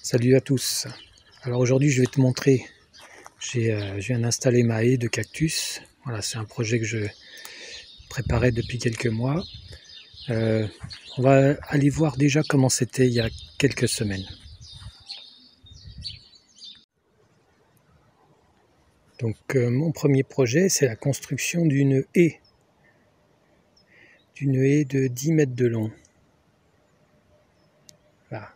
Salut à tous. Alors aujourd'hui je vais te montrer, je viens d'installer ma haie de cactus. Voilà, c'est un projet que je préparais depuis quelques mois. On va aller voir déjà comment c'était il y a quelques semaines. Donc mon premier projet, c'est la construction d'une haie de 10 mètres de long. Là.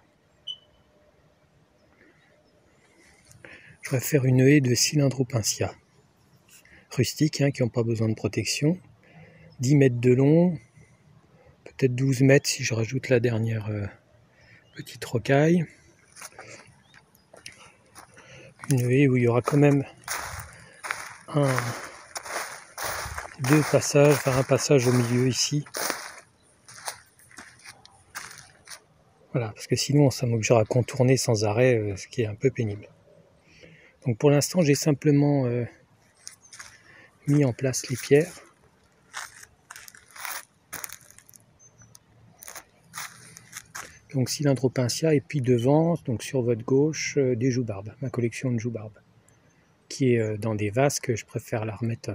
Je vais faire une haie de Cylindropincia rustique, qui n'ont pas besoin de protection. 10 mètres de long, peut-être 12 mètres si je rajoute la dernière petite rocaille. Une haie où il y aura quand même deux passages, enfin un passage au milieu ici. Voilà, parce que sinon ça m'obligera à contourner sans arrêt, ce qui est un peu pénible. Donc pour l'instant j'ai simplement mis en place les pierres. Donc Cylindropincia, et puis devant, donc sur votre gauche, des joubarbes, ma collection de joubarbes, qui est dans des vases que je préfère la remettre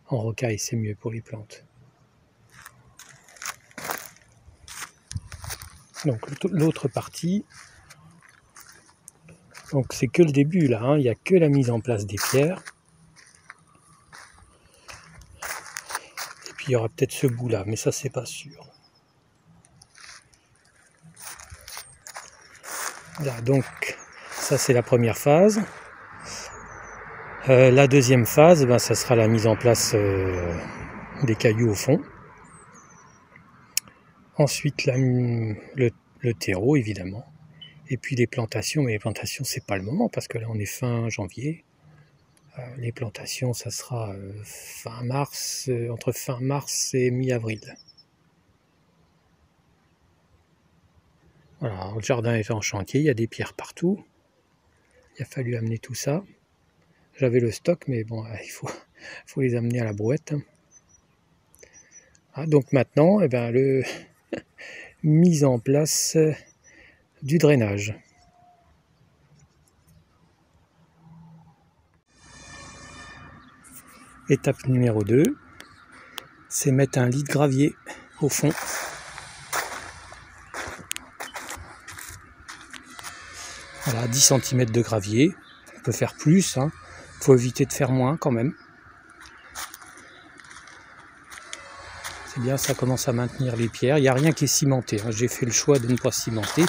en rocaille, c'est mieux pour les plantes. Donc l'autre partie, donc c'est que le début là, il n'y a que la mise en place des pierres. Et puis il y aura peut-être ce bout là, mais ça c'est pas sûr. Voilà, donc ça c'est la première phase. La deuxième phase, ça sera la mise en place des cailloux au fond. Ensuite le terreau évidemment. Et puis les plantations, mais les plantations c'est pas le moment parce que là on est fin janvier. Les plantations ça sera fin mars, entre fin mars et mi-avril. Voilà, le jardin est en chantier, il y a des pierres partout. Il a fallu amener tout ça. J'avais le stock, mais bon, il faut les amener à la brouette. Ah, donc maintenant, mise en place du drainage. Étape numéro 2, c'est mettre un lit de gravier au fond. Voilà, 10 cm de gravier. On peut faire plus, faut éviter de faire moins quand même. C'est bien, ça commence à maintenir les pierres. Il n'y a rien qui est cimenté, j'ai fait le choix de ne pas cimenter.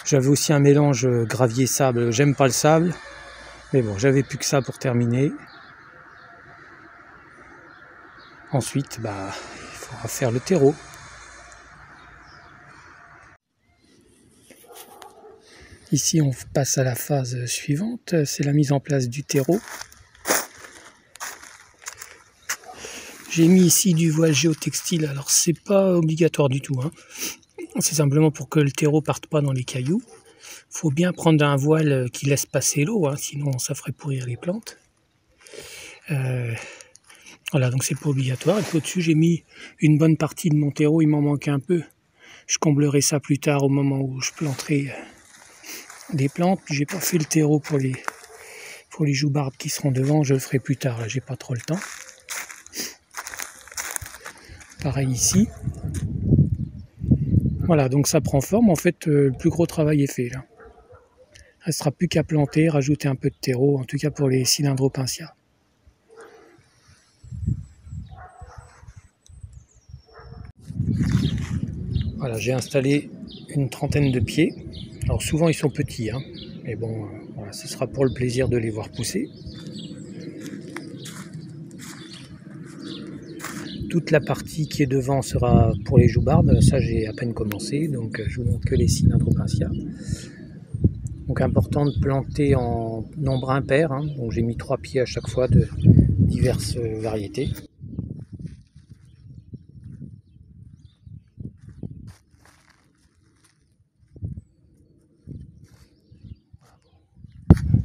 J'avais aussi un mélange gravier-sable, j'aime pas le sable. Mais bon, j'avais plus que ça pour terminer. Ensuite, il faudra faire le terreau. Ici, on passe à la phase suivante, c'est la mise en place du terreau. J'ai mis ici du voile géotextile, alors c'est pas obligatoire du tout. C'est simplement pour que le terreau parte pas dans les cailloux. Il faut bien prendre un voile qui laisse passer l'eau, sinon ça ferait pourrir les plantes. Voilà, donc c'est pas obligatoire. Et puis au-dessus, j'ai mis une bonne partie de mon terreau, il m'en manque un peu. Je comblerai ça plus tard au moment où je planterai des plantes. J'ai pas fait le terreau pour les joubarbes qui seront devant, je le ferai plus tard, là j'ai pas trop le temps. Pareil ici. Voilà, donc ça prend forme. En fait, le plus gros travail est fait là. Il ne restera plus qu'à planter, rajouter un peu de terreau, en tout cas pour les Cylindropincia. Voilà, j'ai installé une trentaine de pieds. Alors souvent ils sont petits, mais bon, voilà, ce sera pour le plaisir de les voir pousser. Toute la partie qui est devant sera pour les joubarbes, ça j'ai à peine commencé, donc je vous montre que les Cylindropincia. Donc important de planter en nombre impair, donc j'ai mis 3 pieds à chaque fois de diverses variétés.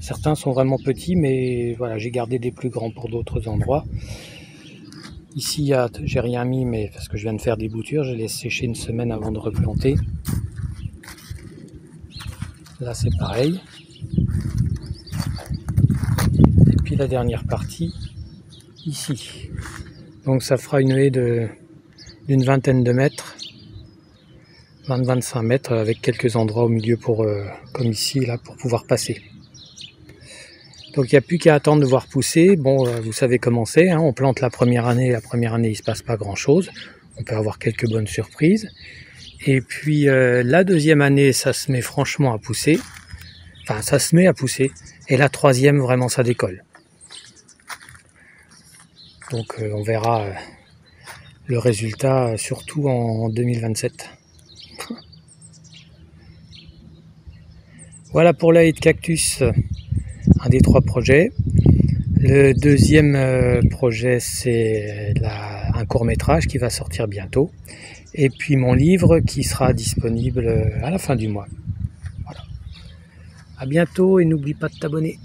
Certains sont vraiment petits, mais voilà, j'ai gardé des plus grands pour d'autres endroits. Ici, j'ai rien mis, mais parce que je viens de faire des boutures, je les laisse sécher une semaine avant de replanter. Là c'est pareil. Et puis la dernière partie ici. Donc ça fera une haie d'une vingtaine de mètres, 20-25 mètres, avec quelques endroits au milieu pour, comme ici, là, pour pouvoir passer. Donc il n'y a plus qu'à attendre de voir pousser. Bon, vous savez comment c'est, hein, on plante la première année il ne se passe pas grand chose. On peut avoir quelques bonnes surprises. Et puis la deuxième année, ça se met franchement à pousser. Enfin, ça se met à pousser. Et la troisième, vraiment, ça décolle. Donc on verra le résultat surtout en 2027. Voilà pour la haie de cactus, un des 3 projets. Le deuxième projet, c'est un court-métrage qui va sortir bientôt. Et puis mon livre qui sera disponible à la fin du mois. Voilà. À bientôt et n'oublie pas de t'abonner.